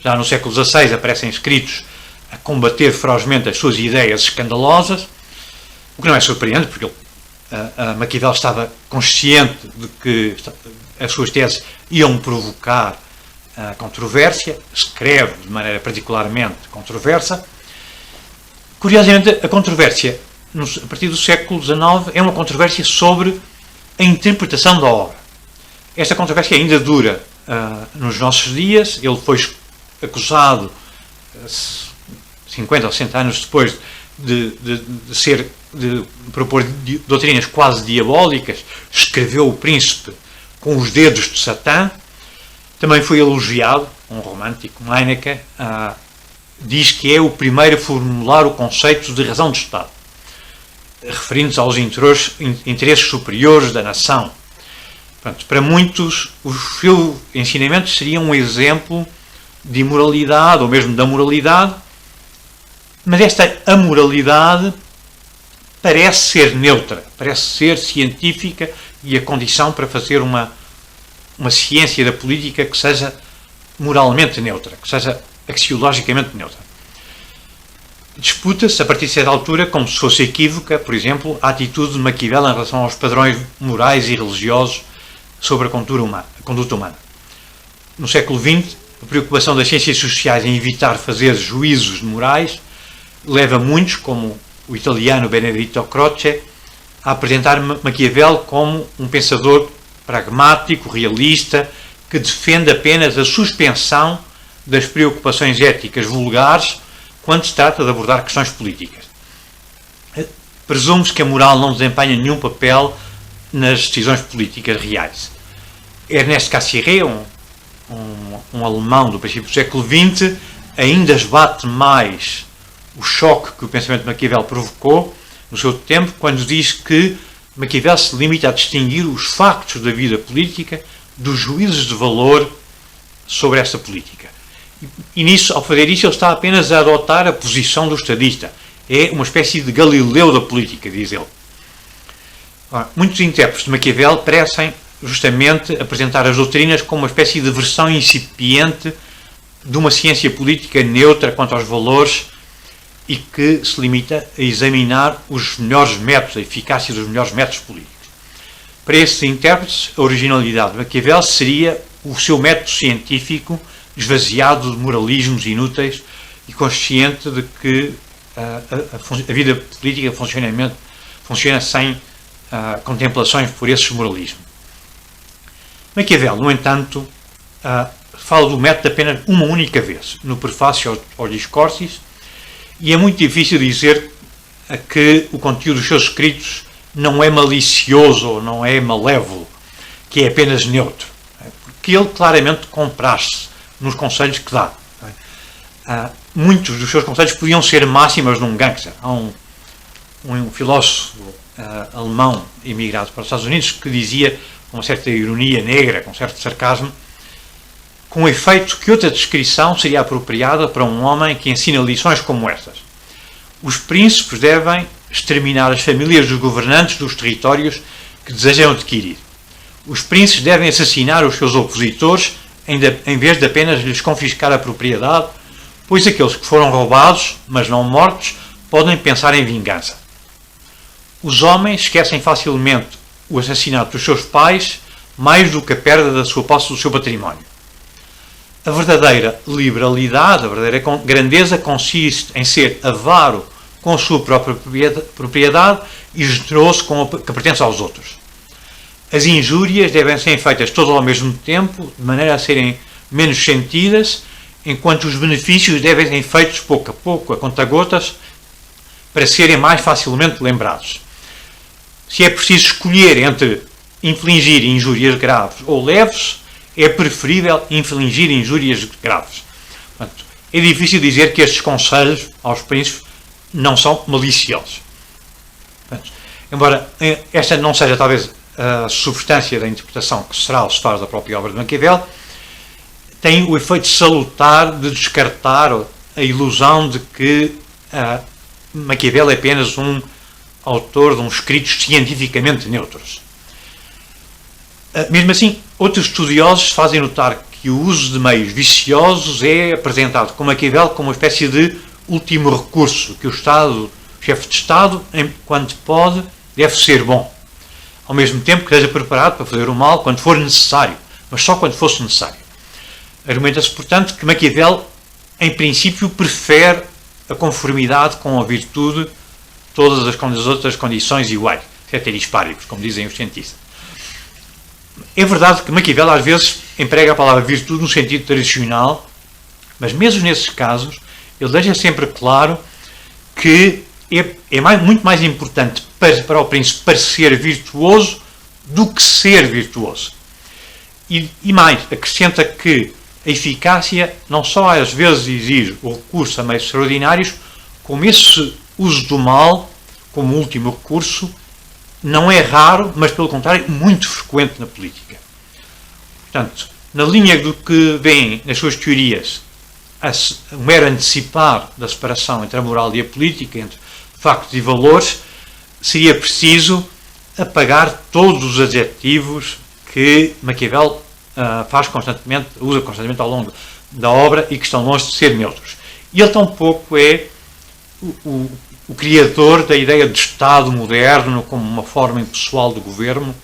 Já no século XVI aparecem escritos a combater ferozmente as suas ideias escandalosas, o que não é surpreendente, porque Maquiavel estava consciente de que as suas teses iam provocar controvérsia, escreve de maneira particularmente controversa. Curiosamente, a controvérsia, a partir do século XIX, é uma controvérsia sobre a interpretação da obra. Esta controvérsia ainda dura nos nossos dias. Ele foi acusado 50 ou 60 anos depois de propor doutrinas quase diabólicas. Escreveu O Príncipe com os dedos de Satã. Também foi elogiado, um romântico, Meineke, diz que é o primeiro a formular o conceito de razão de Estado, referindo-se aos interesses superiores da nação. Portanto, para muitos, o seu ensinamento seria um exemplo de imoralidade, ou mesmo da moralidade, mas esta amoralidade parece ser neutra, parece ser científica e a condição para fazer uma ciência da política que seja moralmente neutra, que seja axiologicamente neutra. Disputa-se, a partir de certa altura, como se fosse equívoca, por exemplo, a atitude de Maquiavel em relação aos padrões morais e religiosos sobre a conduta humana. No século XX, a preocupação das ciências sociais em evitar fazer juízos morais leva muitos, como o italiano Benedetto Croce, a apresentar Maquiavel como um pensador pragmático, realista, que defende apenas a suspensão das preocupações éticas vulgares quando se trata de abordar questões políticas. Presume-se que a moral não desempenha nenhum papel nas decisões políticas reais. Ernest Cassirer, um alemão do princípio do século XX, ainda esbate mais o choque que o pensamento de Maquiavel provocou no seu tempo, quando diz que Maquiavel se limita a distinguir os factos da vida política dos juízos de valor sobre essa política. E nisso, ao fazer isso, ele está apenas a adotar a posição do estadista. É uma espécie de Galileu da política, diz ele. Muitos intérpretes de Maquiavel parecem justamente apresentar as doutrinas como uma espécie de versão incipiente de uma ciência política neutra quanto aos valores e que se limita a examinar os melhores métodos, a eficácia dos melhores métodos políticos. Para esses intérpretes, a originalidade de Maquiavel seria o seu método científico esvaziado de moralismos inúteis e consciente de que a vida política funciona sem contemplações por esses moralismos. Maquiavel, no entanto, fala do método apenas uma única vez, no prefácio aos Discorsos, e é muito difícil dizer que o conteúdo dos seus escritos não é malicioso ou não é malévolo, que é apenas neutro, porque ele claramente compraz-se nos conselhos que dá. Muitos dos seus conselhos podiam ser máximas de um gangster. Há um filósofo alemão imigrado para os Estados Unidos que dizia, com uma certa ironia negra, com um certo sarcasmo, com o efeito que outra descrição seria apropriada para um homem que ensina lições como estas. Os príncipes devem exterminar as famílias dos governantes dos territórios que desejam adquirir. Os príncipes devem assassinar os seus opositores em vez de apenas lhes confiscar a propriedade, pois aqueles que foram roubados, mas não mortos, podem pensar em vingança. Os homens esquecem facilmente o assassinato dos seus pais mais do que a perda da sua posse do seu património. A verdadeira liberalidade, a verdadeira grandeza consiste em ser avaro com a sua própria propriedade e generoso com a que pertence aos outros. As injúrias devem ser feitas todas ao mesmo tempo, de maneira a serem menos sentidas, enquanto os benefícios devem ser feitos pouco a pouco, a conta-gotas, para serem mais facilmente lembrados. Se é preciso escolher entre infligir injúrias graves ou leves, é preferível infligir injúrias graves. Portanto, é difícil dizer que estes conselhos aos príncipes não são maliciosos. Portanto, embora esta não seja talvez a substância da interpretação que será se faz da própria obra de Maquiavel, tem o efeito salutar de descartar a ilusão de que Maquiavel é apenas um autor de uns escritos cientificamente neutros. Mesmo assim, outros estudiosos fazem notar que que o uso de meios viciosos é apresentado com Maquiavel como uma espécie de último recurso, que o Estado, o chefe de Estado, quando pode, deve ser bom. Ao mesmo tempo que esteja preparado para fazer o mal quando for necessário, mas só quando fosse necessário. Argumenta-se, portanto, que Maquiavel, em princípio, prefere a conformidade com a virtude, todas as outras condições iguais, ceteris paribus, como dizem os cientistas. É verdade que Maquiavel às vezes emprega a palavra virtude no sentido tradicional, mas mesmo nesses casos ele deixa sempre claro que muito mais importante para o príncipe parecer virtuoso do que ser virtuoso. E mais, acrescenta que a eficácia não só às vezes exige o recurso a meios extraordinários, como esse uso do mal como último recurso não é raro, mas pelo contrário, muito frequente na política. Portanto, na linha do que vem nas suas teorias o mero antecipar da separação entre a moral e a política, entre factos e valores, seria preciso apagar todos os adjetivos que Maquiavel usa constantemente ao longo da obra e que estão longe de ser neutros. E ele tampouco é o criador da ideia de Estado moderno como uma forma impessoal de governo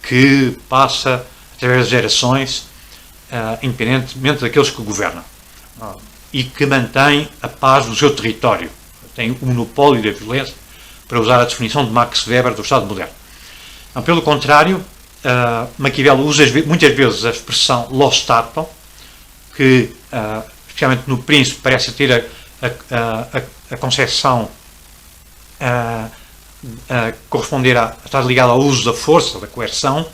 que passa através das gerações, independentemente daqueles que governam, e que mantém a paz no seu território. Tem o monopólio da violência, para usar a definição de Max Weber do Estado moderno. Não, pelo contrário, Maquiavel usa muitas vezes a expressão lo Stato, que, especialmente no Príncipe, parece ter a concepção corresponder a estar ligada ao uso da força, da coerção,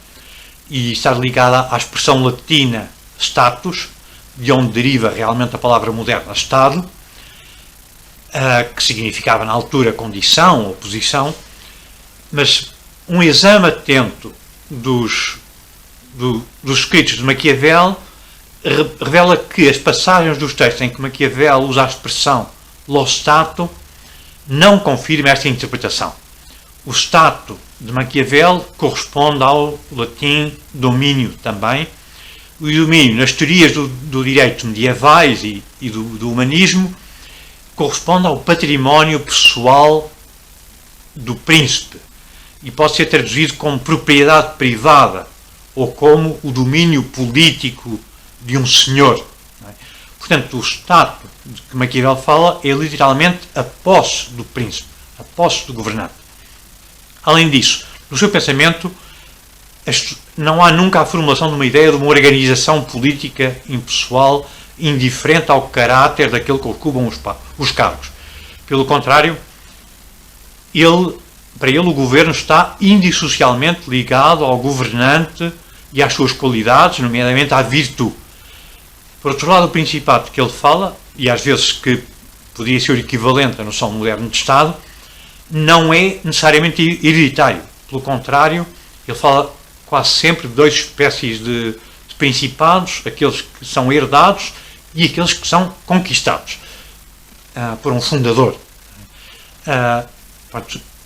e estar ligada à expressão latina status, de onde deriva realmente a palavra moderna Estado, que significava na altura condição ou posição, mas um exame atento dos escritos de Maquiavel revela que as passagens dos textos em que Maquiavel usa a expressão lo Stato não confirma esta interpretação. O Stato de Maquiavel corresponde ao latim domínio também. O domínio, nas teorias do direito medievais e do humanismo, corresponde ao património pessoal do príncipe e pode ser traduzido como propriedade privada ou como o domínio político de um senhor. Portanto, o Estado de que Maquiavel fala é literalmente a posse do príncipe, a posse do governante. Além disso, no seu pensamento, não há nunca a formulação de uma ideia de uma organização política impessoal indiferente ao caráter daquele que ocupam os cargos. Pelo contrário, para ele o governo está indissocialmente ligado ao governante e às suas qualidades, nomeadamente à virtude. Por outro lado, o Principado que ele fala, e às vezes que poderia ser o equivalente à noção moderna de Estado, não é necessariamente hereditário. Pelo contrário, ele fala quase sempre de duas espécies de principados, aqueles que são herdados e aqueles que são conquistados por um fundador.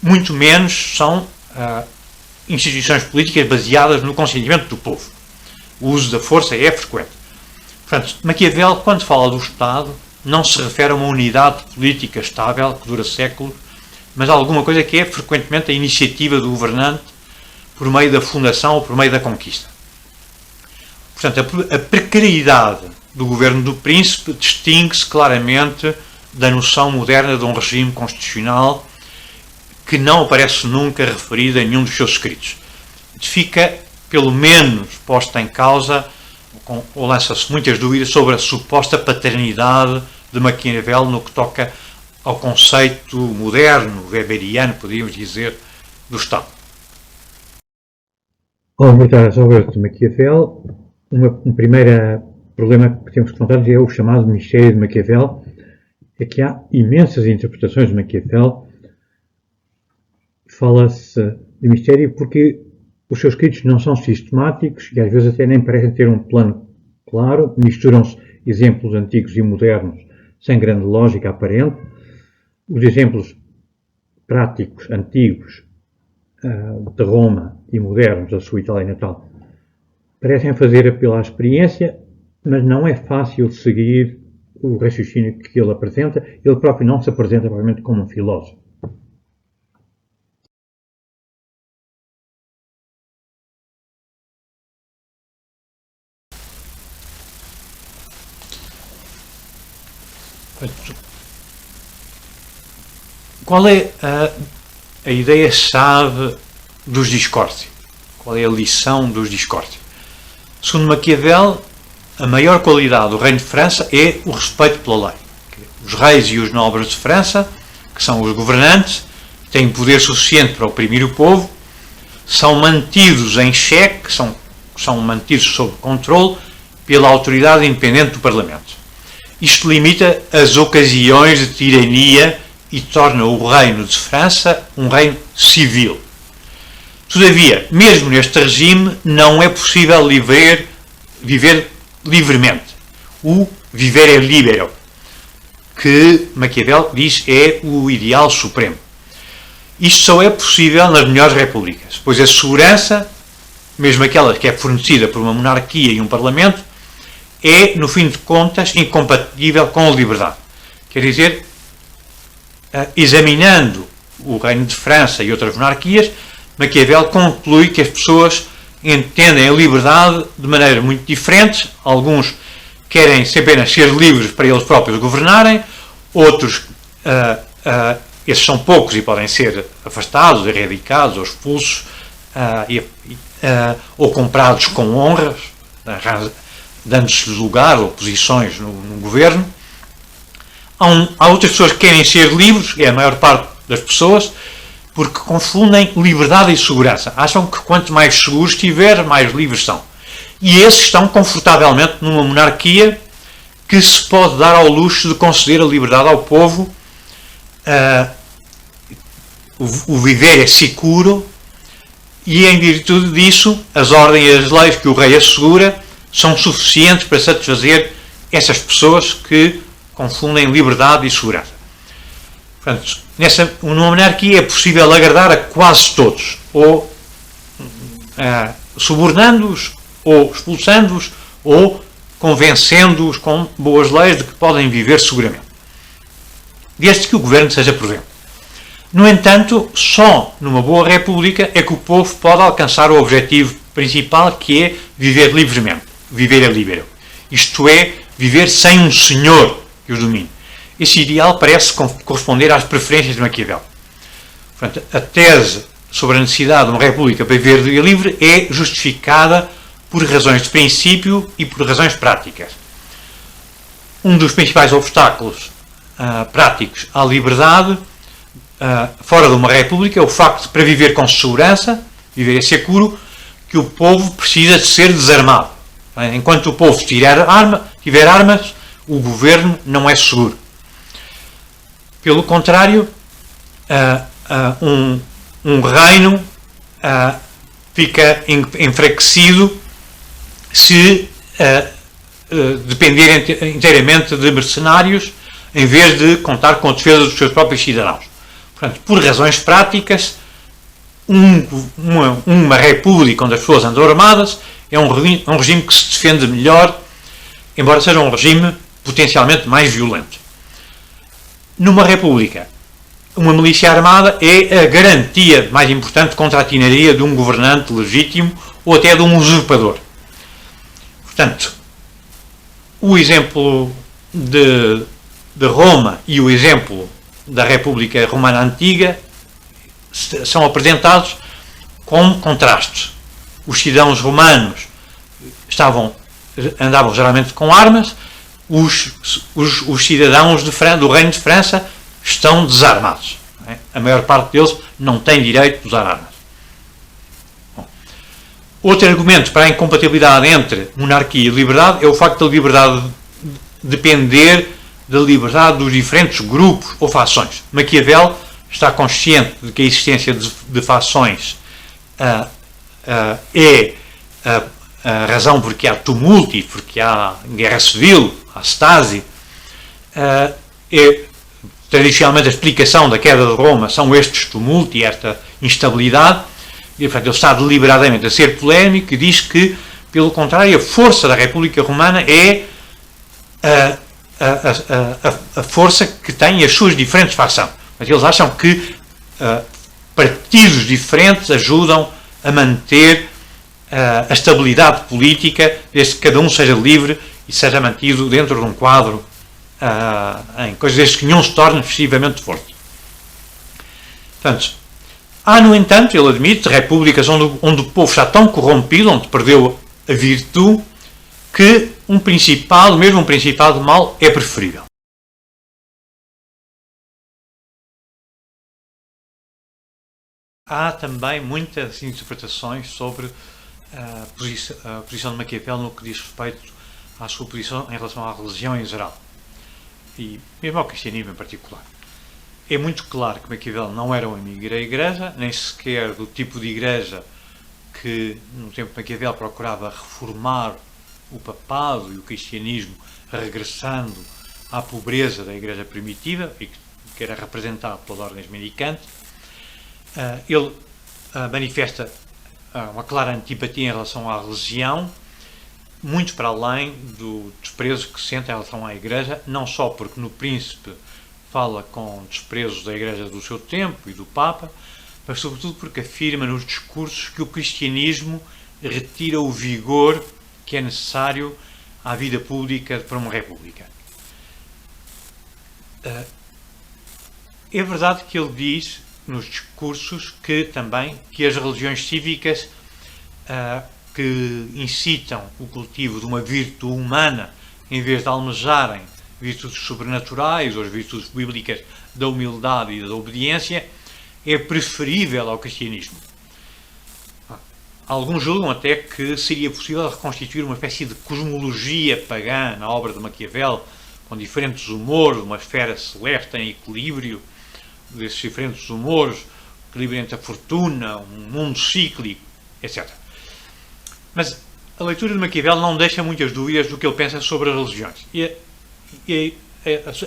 Muito menos são instituições políticas baseadas no consentimento do povo. O uso da força é frequente. Portanto, Maquiavel, quando fala do Estado, não se refere a uma unidade política estável que dura séculos, mas a alguma coisa que é frequentemente a iniciativa do governante por meio da fundação ou por meio da conquista. Portanto, a precariedade do governo do príncipe distingue-se claramente da noção moderna de um regime constitucional que não aparece nunca referida em nenhum dos seus escritos. Fica, pelo menos, posta em causa, ou lança-se muitas dúvidas sobre a suposta paternidade de Maquiavel no que toca ao conceito moderno, weberiano, podríamos dizer, do Estado. Ao abordar as obras de Maquiavel, um primeiro problema que temos que confrontar é o chamado mistério de Maquiavel. É que há imensas interpretações de Maquiavel. Fala-se de mistério porque os seus escritos não são sistemáticos e às vezes até nem parecem ter um plano claro. Misturam-se exemplos antigos e modernos sem grande lógica aparente. Os exemplos práticos, antigos, de Roma e modernos da sua Itália natal, parecem fazer apelo à experiência, mas não é fácil seguir o raciocínio que ele apresenta. Ele próprio não se apresenta provavelmente como um filósofo. Qual é a ideia-chave dos discórdios? Qual é a lição dos discórdios? Segundo Maquiavel, a maior qualidade do reino de França é o respeito pela lei. Os reis e os nobres de França, que são os governantes, têm poder suficiente para oprimir o povo, são mantidos em xeque, são mantidos sob controle pela autoridade independente do Parlamento. Isto limita as ocasiões de tirania e torna o reino de França um reino civil. Todavia, mesmo neste regime, não é possível viver livremente. O viver é libero, que Maquiavel diz é o ideal supremo. Isto só é possível nas melhores repúblicas, pois a segurança, mesmo aquela que é fornecida por uma monarquia e um parlamento, é, no fim de contas, incompatível com a liberdade. Quer dizer, examinando o reino de França e outras monarquias, Maquiavel conclui que as pessoas entendem a liberdade de maneira muito diferente. Alguns querem apenas ser livres para eles próprios governarem, outros, esses são poucos e podem ser afastados, erradicados ou expulsos, ou comprados com honras, dando-se lugar ou posições no governo. Há outras pessoas que querem ser livres, é a maior parte das pessoas, porque confundem liberdade e segurança. Acham que quanto mais seguros estiver, mais livres são. E esses estão confortavelmente numa monarquia que se pode dar ao luxo de conceder a liberdade ao povo. O viver é seguro e, em virtude disso, as ordens e as leis que o rei assegura são suficientes para satisfazer essas pessoas que confundem liberdade e segurança. Portanto, numa monarquia é possível agradar a quase todos, ou subornando-os, ou expulsando-os, ou convencendo-os com boas leis de que podem viver seguramente, desde que o governo seja prudente. No entanto, só numa boa república é que o povo pode alcançar o objetivo principal, que é viver livremente, viver a libero. Isto é, viver sem um senhor que os domine. Esse ideal parece corresponder às preferências de Maquiavel. Portanto, a tese sobre a necessidade de uma república para viver livre é justificada por razões de princípio e por razões práticas. Um dos principais obstáculos práticos à liberdade fora de uma república é o facto de, para viver com segurança, viver é seguro, que o povo precisa de ser desarmado. Enquanto o povo tiver armas, o governo não é seguro. Pelo contrário, um reino fica enfraquecido se depender inteiramente de mercenários, em vez de contar com a defesa dos seus próprios cidadãos. Portanto, por razões práticas, uma república onde as pessoas andam armadas é um regime que se defende melhor, embora seja um regime potencialmente mais violento. Numa república, uma milícia armada é a garantia mais importante contra a tiraria de um governante legítimo ou até de um usurpador. Portanto, o exemplo de Roma e o exemplo da República Romana Antiga são apresentados com contrastes. Os cidadãos romanos andavam geralmente com armas, os cidadãos do Reino de França estão desarmados. A maior parte deles não tem direito de usar armas. Bom, outro argumento para a incompatibilidade entre monarquia e liberdade é o facto da liberdade depender da liberdade dos diferentes grupos ou fações. Maquiavel está consciente de que a existência de fações é a razão porque há tumulto e porque há guerra civil, há Stasi. Tradicionalmente a explicação da queda de Roma são estes tumultos e esta instabilidade, e portanto ele está deliberadamente a ser polémico e diz que Pelo contrário, a força da República Romana é a força que tem as suas diferentes facções. Mas eles acham que partidos diferentes ajudam a manter a estabilidade política, desde que cada um seja livre e seja mantido dentro de um quadro em coisas desde que nenhum se torne excessivamente forte. Portanto, há, no entanto, ele admite, repúblicas onde o povo está tão corrompido, onde perdeu a virtude, que mesmo um principado de mal, é preferível. Há também muitas interpretações sobre a posição de Maquiavel no que diz respeito à sua posição em relação à religião em geral, e mesmo ao cristianismo em particular. É muito claro que Maquiavel não era um amigo da Igreja, nem sequer do tipo de Igreja que, no tempo de Maquiavel, procurava reformar o papado e o cristianismo, regressando à pobreza da Igreja primitiva, e que era representado pelas ordens mendicantes. Ele manifesta uma clara antipatia em relação à religião, muito para além do desprezo que sente em relação à Igreja, não só porque no Príncipe fala com desprezo da Igreja do seu tempo e do Papa, mas sobretudo porque afirma nos discursos que o cristianismo retira o vigor que é necessário à vida pública para uma república. É verdade que ele diz nos discursos que as religiões cívicas que incitam o cultivo de uma virtude humana, em vez de almejarem virtudes sobrenaturais ou as virtudes bíblicas da humildade e da obediência, é preferível ao cristianismo. Alguns julgam até que seria possível reconstituir uma espécie de cosmologia pagã na obra de Maquiavel, com diferentes humores, uma esfera celeste em equilíbrio, desses diferentes humores, equilíbrio entre a fortuna, um mundo cíclico, etc. Mas a leitura de Maquiavel não deixa muitas dúvidas do que ele pensa sobre as religiões.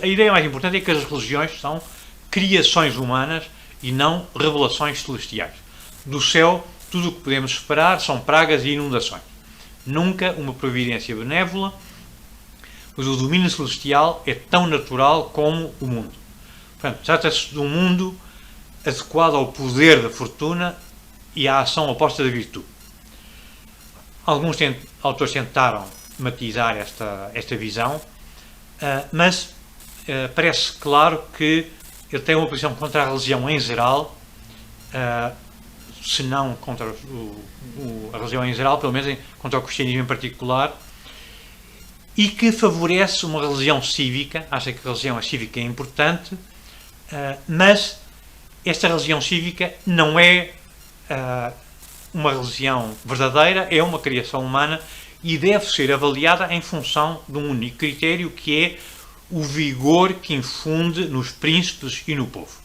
A ideia mais importante é que as religiões são criações humanas e não revelações celestiais. Do céu, tudo o que podemos esperar são pragas e inundações. Nunca uma providência benévola, pois o domínio celestial é tão natural como o mundo. Portanto, trata-se de um mundo adequado ao poder da fortuna e à ação oposta da virtude. Alguns autores tentaram matizar esta visão, mas parece claro que ele tem uma posição contra a religião em geral, se não contra a religião em geral, pelo menos contra o cristianismo em particular, e que favorece uma religião cívica, acha que a religião cívica é importante, mas esta religião cívica não é uma religião verdadeira, é uma criação humana e deve ser avaliada em função de um único critério, que é o vigor que infunde nos príncipes e no povo.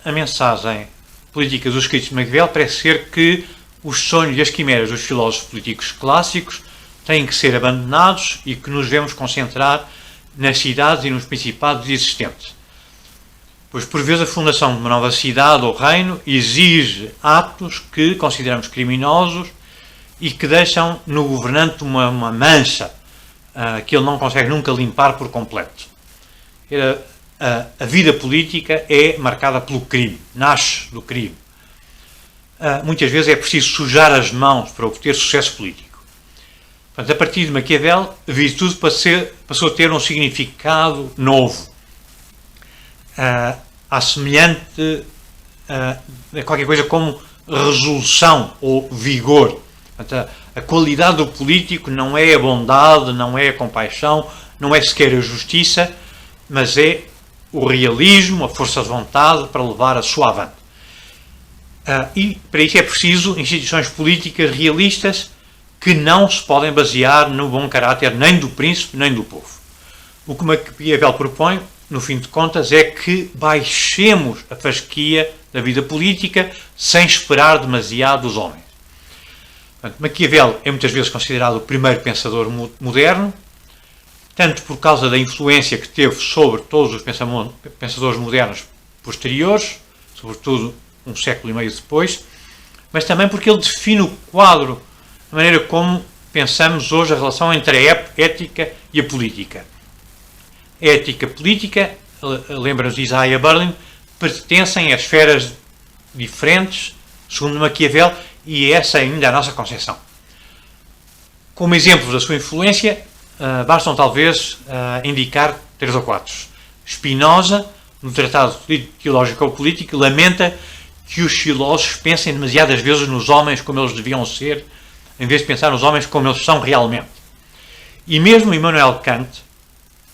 A mensagem política dos escritos de Maquiavel parece ser que os sonhos e as quimeras dos filósofos políticos clássicos têm que ser abandonados e que nos devemos concentrar nas cidades e nos principados existentes. Pois, por vezes, a fundação de uma nova cidade ou reino exige atos que consideramos criminosos e que deixam no governante uma mancha que ele não consegue nunca limpar por completo. A vida política é marcada pelo crime, nasce do crime. Muitas vezes é preciso sujar as mãos para obter sucesso político. Portanto, a partir de Maquiavel, a virtude passou a ter um significado novo. À semelhante a qualquer coisa como resolução ou vigor. Portanto, a qualidade do político não é a bondade, não é a compaixão, não é sequer a justiça, mas é o realismo, a força de vontade para levar a sua avante. E para isso é preciso instituições políticas realistas que não se podem basear no bom caráter nem do príncipe nem do povo. O que Maquiavel propõe, no fim de contas, é que baixemos a fasquia da vida política sem esperar demasiado dos homens. Portanto, Maquiavel é muitas vezes considerado o primeiro pensador moderno, tanto por causa da influência que teve sobre todos os pensadores modernos posteriores, sobretudo um século e meio depois, mas também porque ele define o quadro, a maneira como pensamos hoje a relação entre a ética e a política. A ética e a política, lembra-nos de Isaiah Berlin, pertencem a esferas diferentes, segundo Maquiavel, e essa é ainda a nossa concepção. Como exemplos da sua influência, bastam talvez indicar 3 ou 4. Spinoza, no Tratado Teológico-Político, lamenta que os filósofos pensem demasiadas vezes nos homens como eles deviam ser, em vez de pensar nos homens como eles são realmente. E mesmo Immanuel Kant,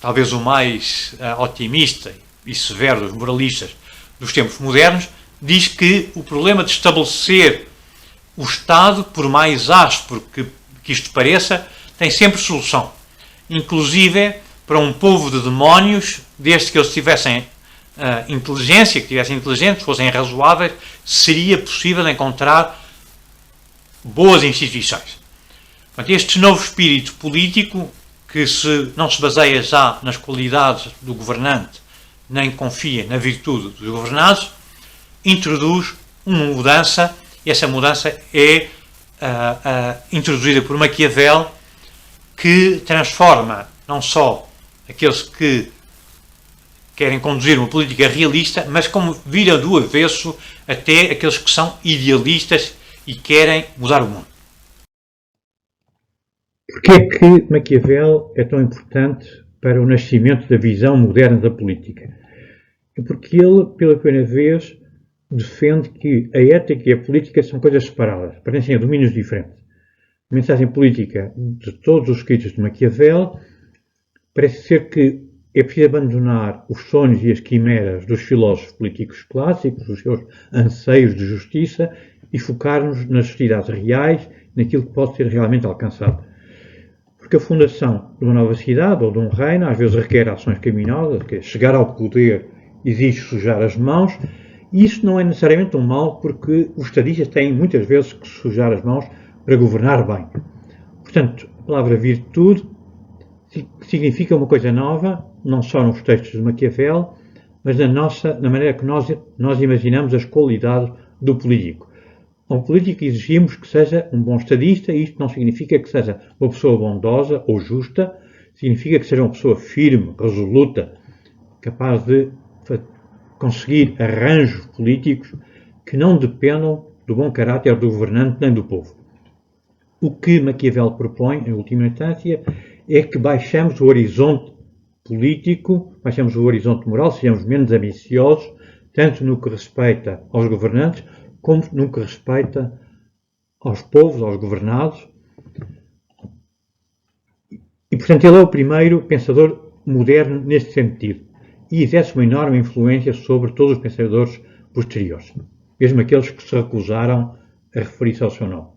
talvez o mais otimista e severo dos moralistas dos tempos modernos, diz que o problema de estabelecer o Estado, por mais áspero que isto pareça, tem sempre solução. Inclusive, para um povo de demónios, desde que eles tivessem inteligência, que tivessem inteligentes, fossem razoáveis, seria possível encontrar boas instituições. Portanto, este novo espírito político, que não se baseia já nas qualidades do governante, nem confia na virtude dos governados, introduz uma mudança, e essa mudança é introduzida por Maquiavel, que transforma não só aqueles que querem conduzir uma política realista, mas como vira do avesso até aqueles que são idealistas e querem mudar o mundo. Porquê é que Maquiavel é tão importante para o nascimento da visão moderna da política? É porque ele, pela primeira vez, defende que a ética e a política são coisas separadas, pertencem a domínios diferentes. A mensagem política de todos os escritos de Maquiavel parece ser que é preciso abandonar os sonhos e as quimeras dos filósofos políticos clássicos, os seus anseios de justiça, e focar-nos nas sociedades reais, naquilo que pode ser realmente alcançado. Porque a fundação de uma nova cidade ou de um reino às vezes requer ações criminosas, que chegar ao poder exige sujar as mãos, e isso não é necessariamente um mal, porque os estadistas têm muitas vezes que sujar as mãos para governar bem. Portanto, a palavra virtude significa uma coisa nova, não só nos textos de Maquiavel, mas na maneira que nós imaginamos as qualidades do político. Ao político exigimos que seja um bom estadista, e isto não significa que seja uma pessoa bondosa ou justa, significa que seja uma pessoa firme, resoluta, capaz de conseguir arranjos políticos que não dependam do bom caráter do governante nem do povo. O que Maquiavel propõe, em última instância, é que baixemos o horizonte político, baixemos o horizonte moral, sejamos menos ambiciosos, tanto no que respeita aos governantes, como no que respeita aos povos, aos governados. E, portanto, ele é o primeiro pensador moderno neste sentido e exerce uma enorme influência sobre todos os pensadores posteriores, mesmo aqueles que se recusaram a referir-se ao seu nome.